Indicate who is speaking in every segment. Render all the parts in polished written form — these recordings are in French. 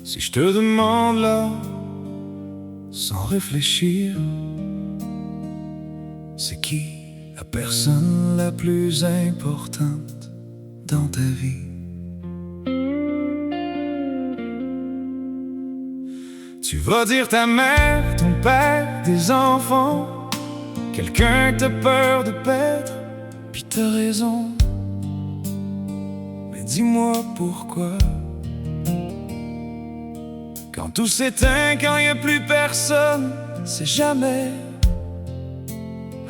Speaker 1: Si je te demande là, sans réfléchir, c'est qui la personne la plus importante dans ta vie? Tu vas dire ta mère, ton père, des enfants, quelqu'un que t'as peur de perdre, puis t'as raison. Mais dis-moi pourquoi, quand tout s'éteint, quand y a plus personne, c'est jamais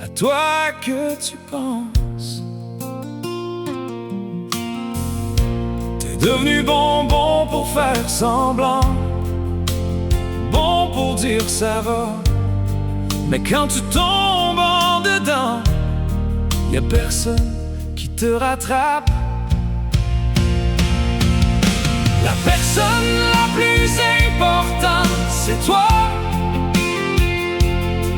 Speaker 1: à toi que tu penses. T'es devenu bonbon pour faire semblant, bon pour dire ça va, mais quand tu tombes en dedans, y a personne qui te rattrape. La personne la plus importante, c'est toi.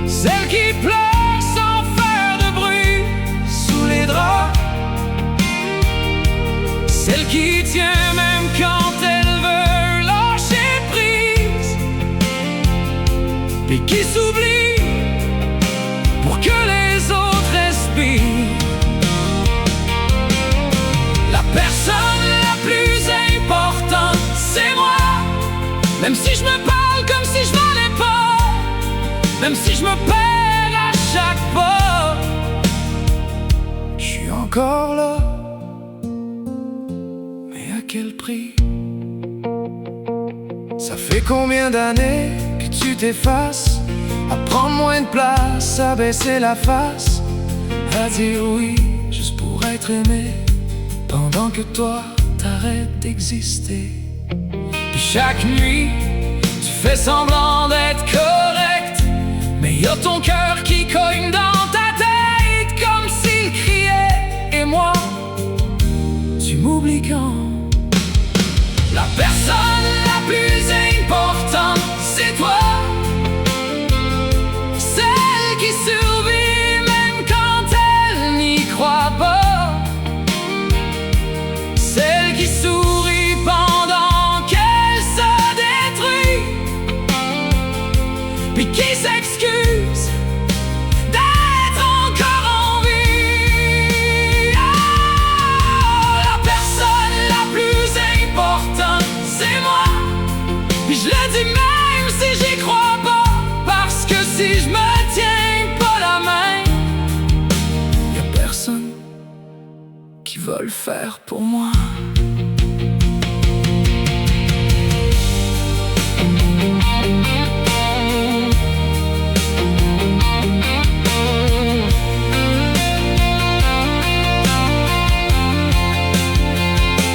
Speaker 1: Celle qui pleure sans faire de bruit sous les draps, celle qui tient même quand elle veut lâcher prise, et qui s'oublie pour que les autres respirent. La personne la plus importante, c'est moi. Même si je me parle comme si je valais pas, même si je me perds à chaque pas, je suis encore là. Mais à quel prix? Ça fait combien d'années que tu t'effaces, à prendre moins de place, à baisser la face, à dire oui juste pour être aimé, pendant que toi t'arrêtes d'exister. Puis chaque nuit tu fais semblant d'être correct, mais y a ton cœur qui cogne dans ta tête comme s'il criait. Et moi, tu m'oublies quand? La personne la plus importante, c'est toi. Celle qui survit même quand elle n'y croit pas, celle qui sourit pendant qu'elle se détruit, puis qui s'excuse d'être encore en vie. Ah, la personne la plus importante, c'est moi. Puis je le dis même si j'y crois pas, parce que si je me tiens pas la main, y a personne qui va le faire pour moi.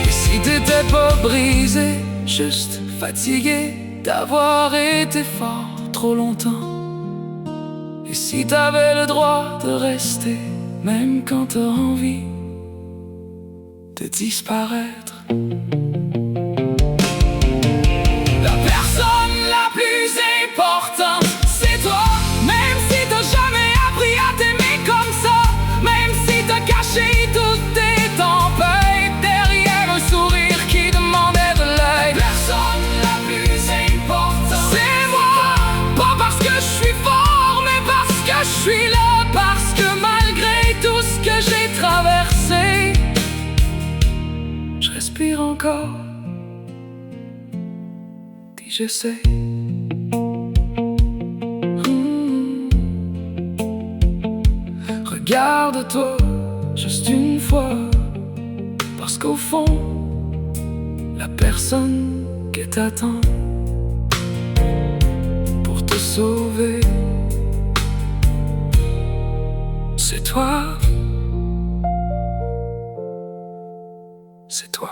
Speaker 1: Et si t'étais pas brisé, juste fatigué d'avoir été fort trop longtemps, et si t'avais le droit de rester, même quand t'as envie de disparaître. La personne la plus importante, c'est toi. Même si t'as jamais appris à t'aimer comme ça, même si t'as caché toutes tes tempêtes derrière un sourire qui demandait de l'aide. La personne la plus importante, c'est moi. Pas parce que je suis fort, mais parce que je suis là. Parce que malgré tout ce que j'ai traversé, je respire encore, puis j'essaie. Regarde-toi juste une fois, parce qu'au fond, la personne que t'attends pour te sauver, c'est toi. C'est toi.